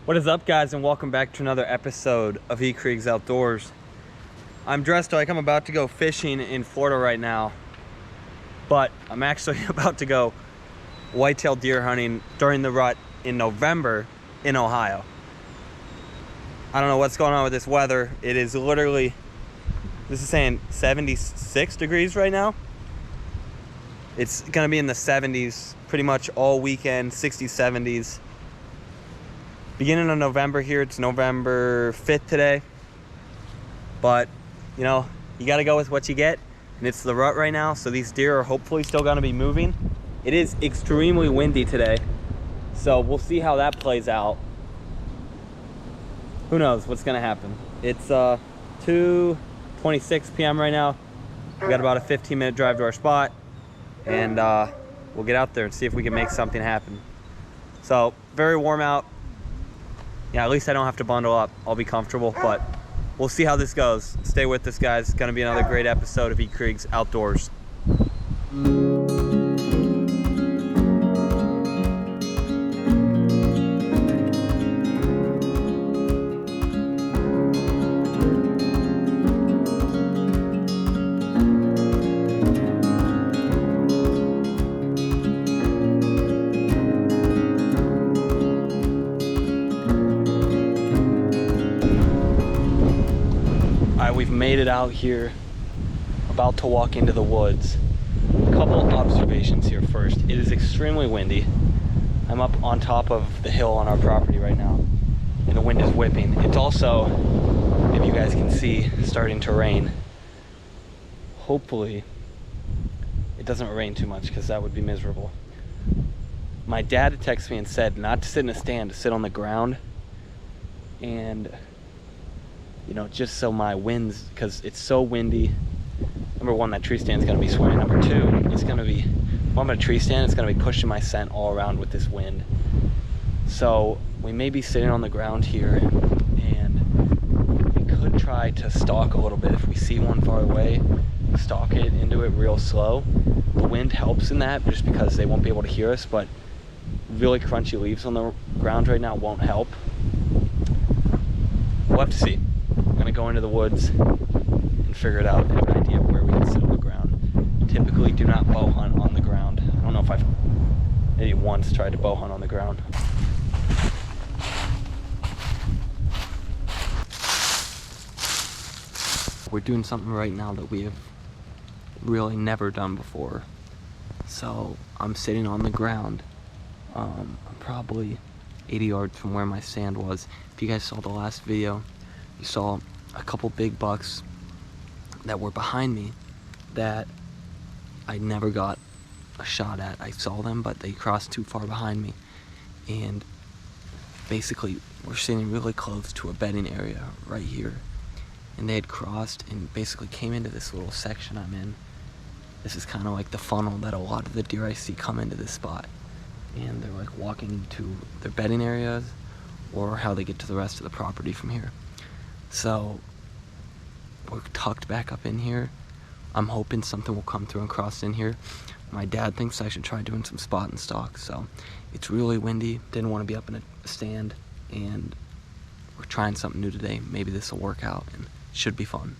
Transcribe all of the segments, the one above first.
What is up, guys, and welcome back to another episode of EJRC Outdoors. I'm dressed like I'm about to go fishing in Florida right now, but I'm actually about to go whitetail deer hunting during the rut in November in Ohio. I don't know what's going on with this weather. It is literally, this is saying 76 degrees right now. It's gonna be in the 70s pretty much all weekend, 60s, 70s. Beginning of November here, it's November 5th today. But, you know, you gotta go with what you get. And it's the rut right now, so these deer are hopefully still gonna be moving. It is extremely windy today, so we'll see how that plays out. Who knows what's gonna happen. It's 2:26 p.m. right now. We got about a 15-minute drive to our spot, and we'll get out there and see if we can make something happen. So, very warm out. Yeah, at least I don't have to bundle up. I'll be comfortable, but we'll see how this goes. Stay with us, guys. It's gonna be another great episode of EJRC Outdoors. We've made it out here, about to walk into the woods. A couple of observations here first. It is extremely windy. I'm up on top of the hill on our property right now, and the wind is whipping. It's also, if you guys can see, starting to rain. Hopefully it doesn't rain too much, because that would be miserable. My dad had texted me and said not to sit in a stand, to sit on the ground, and you know, just so my winds, because it's so windy. Number one, that tree stand is going to be swaying. Number two, it's going to be, if I'm at a tree stand, it's going to be pushing my scent all around with this wind. So we may be sitting on the ground here, and we could try to stalk a little bit. If we see one far away, stalk it into it real slow. The wind helps in that, just because they won't be able to hear us, but really crunchy leaves on the ground right now won't help. We'll have to see. I'm gonna go into the woods and figure it out, have an idea of where we can sit on the ground. Typically do not bow hunt on the ground. I don't know if I've maybe once tried to bow hunt on the ground. We're doing something right now that we have really never done before. So I'm sitting on the ground. I'm probably 80 yards from where my stand was. If you guys saw the last video, you saw a couple big bucks that were behind me that I never got a shot at. I saw them, but they crossed too far behind me. And basically, we're sitting really close to a bedding area right here. And they had crossed and basically came into this little section I'm in. This is kind of like the funnel that a lot of the deer I see come into this spot. And they're like walking to their bedding areas or how they get to the rest of the property from here. So we're tucked back up in here. I'm hoping something will come through and cross in here. My dad thinks I should try doing some spot and stalk. So it's really windy. Didn't want to be up in a stand, and we're trying something new today. Maybe this will work out and should be fun.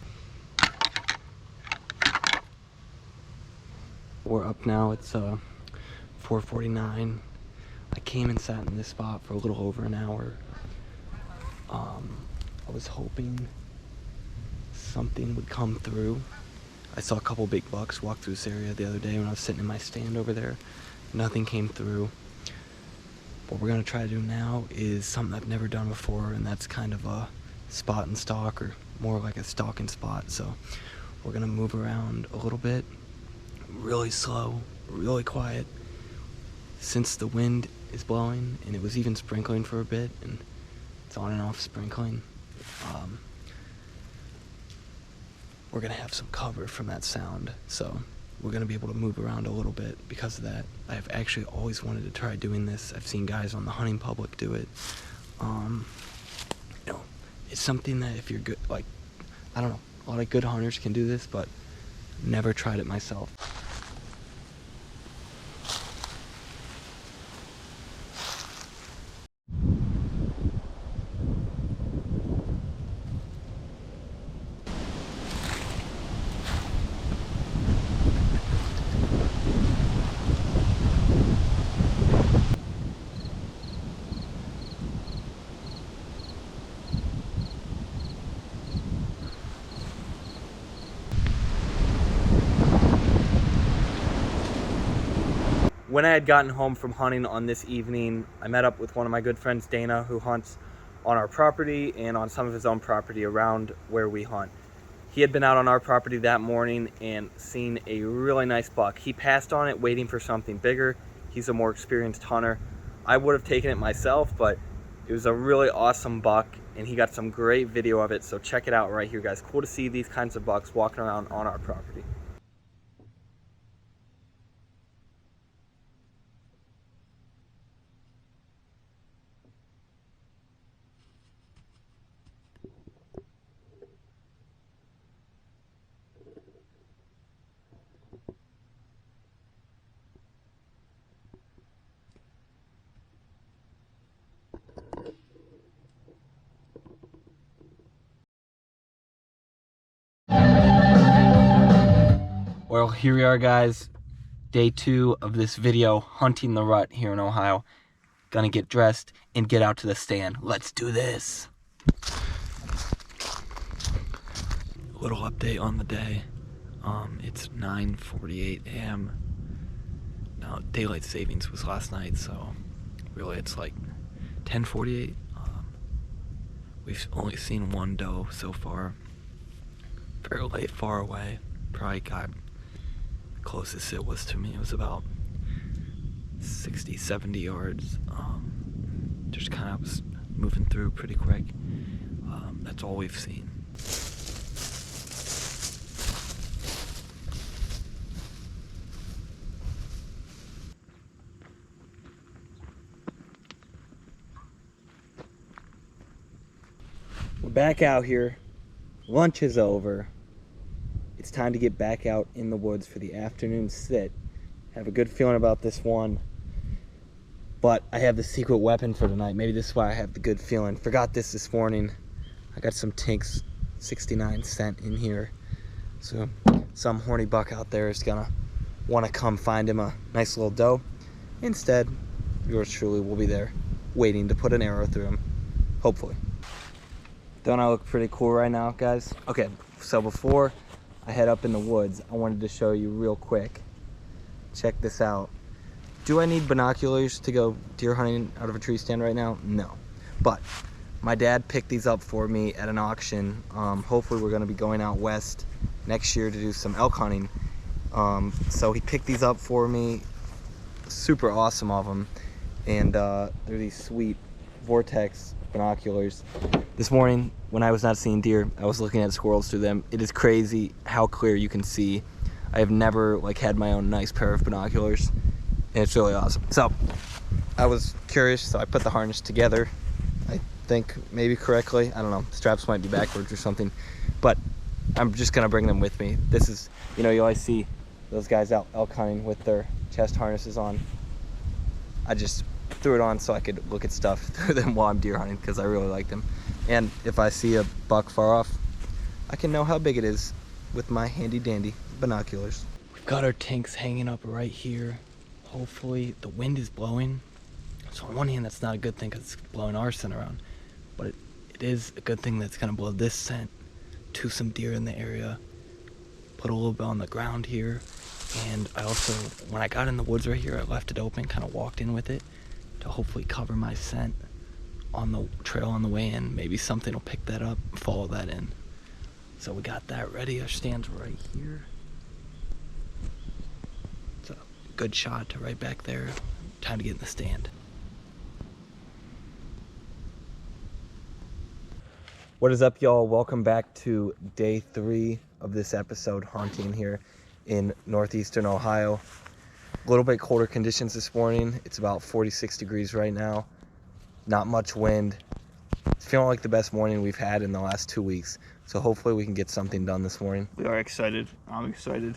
We're up now. It's 4:49. I came and sat in this spot for a little over an hour. I was hoping something would come through. I saw a couple big bucks walk through this area the other day when I was sitting in my stand over there. Nothing came through. What we're gonna try to do now is something I've never done before, and that's kind of a spot and stalk, or more like a stalk and spot. So we're gonna move around a little bit, really slow, really quiet. Since the wind is blowing, and it was even sprinkling for a bit, and it's on and off sprinkling, we're gonna have some cover from that sound, so we're gonna be able to move around a little bit because of that. I've actually always wanted to try doing this. I've seen guys on the hunting public do it. You know, it's something that if you're good, like, I don't know, a lot of good hunters can do this, but never tried it myself. when I had gotten home from hunting on this evening, I met up with one of my good friends, Dana, who hunts on our property and on some of his own property around where we hunt. He had been out on our property that morning and seen a really nice buck. He passed on it waiting for something bigger. He's a more experienced hunter. I would have taken it myself, but it was a really awesome buck and he got some great video of it. So check it out right here, guys. Cool to see these kinds of bucks walking around on our property. Well, here we are, guys. Day 2 of this video, hunting the rut here in Ohio. Gonna get dressed and get out to the stand. Let's do this. A little update on the day. It's 9:48 a.m. Now, daylight savings was last night, so really it's like 10:48. We've only seen one doe so far. Fairly far away. Probably got closest it was to me. It was about 60-70 yards. Just kind of was moving through pretty quick. That's all we've seen. We're back out here. Lunch is over. It's time to get back out in the woods for the afternoon sit. Have a good feeling about this one. But I have the secret weapon for tonight. Maybe this is why I have the good feeling. Forgot this morning. I got some Tinks 69 scent in here. So some horny buck out there is gonna want to come find him a nice little doe. Instead, yours truly will be there waiting to put an arrow through him. Hopefully. Don't I look pretty cool right now, guys? Okay, so before I head up in the woods, I wanted to show you real quick. Check this out. Do I need binoculars to go deer hunting out of a tree stand right now? No. But my dad picked these up for me at an auction. Hopefully we're gonna be going out west next year to do some elk hunting. So he picked these up for me. Super awesome of them. And they're these sweet Vortex binoculars. This morning, when I was not seeing deer, I was looking at squirrels through them. It is crazy how clear you can see. I have never had my own nice pair of binoculars, and it's really awesome. So I was curious, so I put the harness together. I think maybe correctly. I don't know. Straps might be backwards or something, but I'm just gonna bring them with me. This is, you always see those guys out elk hunting with their chest harnesses on. I just threw it on so I could look at stuff through them while I'm deer hunting because I really like them. And if I see a buck far off, I can know how big it is with my handy dandy binoculars. We've got our Tinks hanging up right here. Hopefully the wind is blowing. So on one hand, that's not a good thing because it's blowing our scent around, but it is a good thing that's gonna blow this scent to some deer in the area. Put a little bit on the ground here. And I also, when I got in the woods right here, I left it open, kind of walked in with it to hopefully cover my scent on the trail on the way in. Maybe something will pick that up, follow that in. So we got that ready. Our stand's right here. It's a good shot to right back there. Time to get in the stand. What is up, y'all? Welcome back to day 3 of this episode, hunting here in northeastern Ohio. A little bit colder conditions this morning. It's about 46 degrees right now. Not much wind. It's feeling like the best morning we've had in the last 2 weeks. So hopefully we can get something done this morning. We are excited. I'm excited.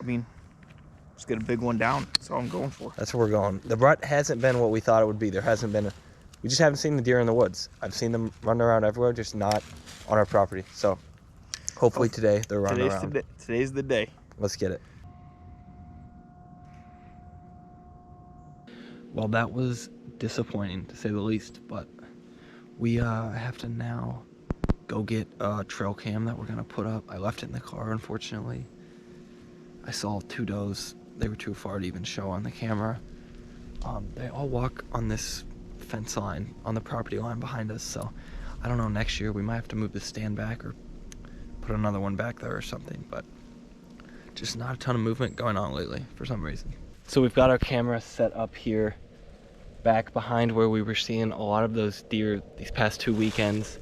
I mean, let's get a big one down. That's all I'm going for. That's where we're going. The rut hasn't been what we thought it would be. There hasn't been we just haven't seen the deer in the woods. I've seen them running around everywhere, just not on our property. So hopefully today they're running around. Today's the day. Let's get it. Well, that was disappointing to say the least, but we have to now go get a trail cam that we're gonna put up. I left it in the car, unfortunately. I saw 2 does they were too far to even show on the camera. They all walk on this fence line, on the property line behind us, so I don't know, next year we might have to move the stand back or put another one back there or something, but just not a ton of movement going on lately for some reason. So we've got our camera set up here back behind where we were seeing a lot of those deer these past 2 weekends.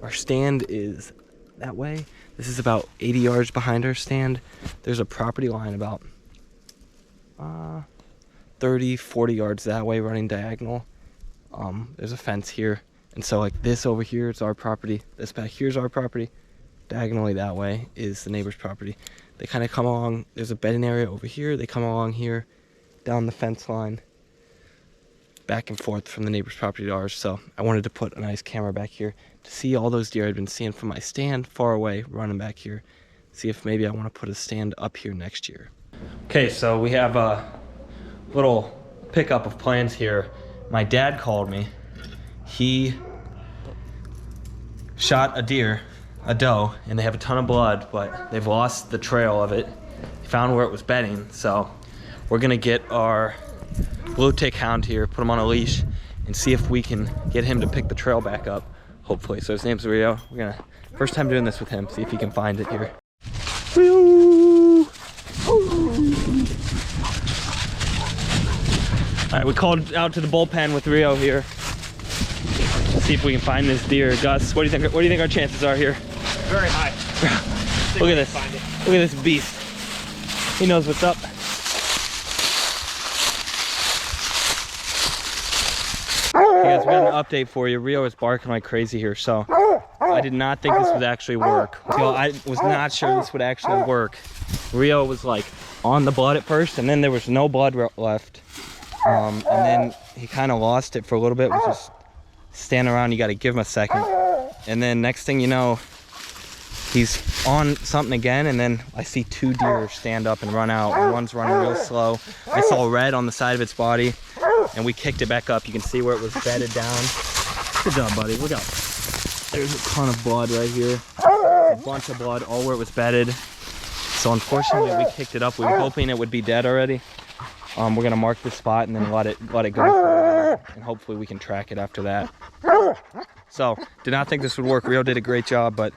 Our stand is that way. This is about 80 yards behind our stand. There's a property line about 30, 40 yards that way running diagonal. There's a fence here. And so like this over here is our property. This back here is our property. Diagonally that way is the neighbor's property. They kind of come along. There's a bedding area over here. They come along here, down the fence line, back and forth from the neighbor's property to ours. So I wanted to put a nice camera back here to see all those deer I'd been seeing from my stand far away, running back here. See if maybe I want to put a stand up here next year. Okay, so we have a little pickup of plans here. My dad called me. He shot a deer, a doe, and they have a ton of blood, but they've lost the trail of it. He found where it was bedding, so we're gonna get our blue tick hound here, put him on a leash, and see if we can get him to pick the trail back up, hopefully. So his name's Rio. We're gonna, first time doing this with him, see if he can find it here. All right, we called out to the bullpen with Rio here. See if we can find this deer. Gus, what do you think? What do you think our chances are here? Very high. Look at this. Look at this beast. He knows what's up. Okay, guys, we got an update for you. Rio is barking like crazy here, so I did not think this would actually work. So I was not sure this would actually work. Rio was like on the blood at first, and then there was no blood left. And then he kind of lost it for a little bit, was just standing around. You got to give him a second. And then next thing you know, he's on something again, and then I see 2 deer stand up and run out. And one's running real slow. I saw red on the side of its body, and we kicked it back up. You can see where it was bedded down. Good job, buddy. Look out. There's a ton of blood right here. A bunch of blood all where it was bedded. So unfortunately, we kicked it up. We were hoping it would be dead already. We're gonna mark the spot and then let it go for a while, and hopefully we can track it after that. So did not think this would work. Rio did a great job, but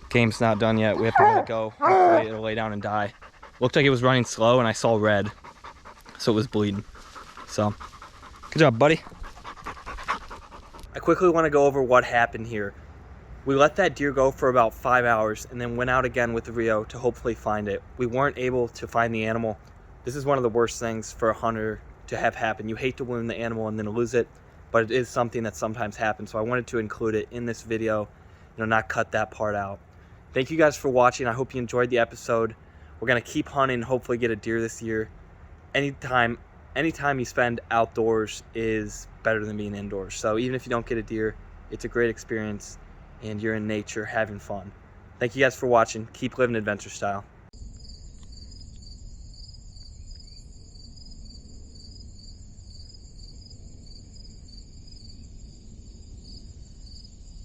game's not done yet. We have to let it go. Hopefully it'll lay down and die. Looked like it was running slow, and I saw red, so it was bleeding. So good job, buddy. I quickly want to go over what happened here. We let that deer go for about 5 hours and then went out again with the Rio to hopefully find it. We weren't able to find the animal. This is one of the worst things for a hunter to have happen. You hate to wound the animal and then lose it, but it is something that sometimes happens. So I wanted to include it in this video, not cut that part out. Thank you guys for watching. I hope you enjoyed the episode. We're gonna keep hunting and hopefully get a deer this year. Anytime you spend outdoors is better than being indoors. So even if you don't get a deer, it's a great experience and you're in nature having fun. Thank you guys for watching. Keep living adventure style.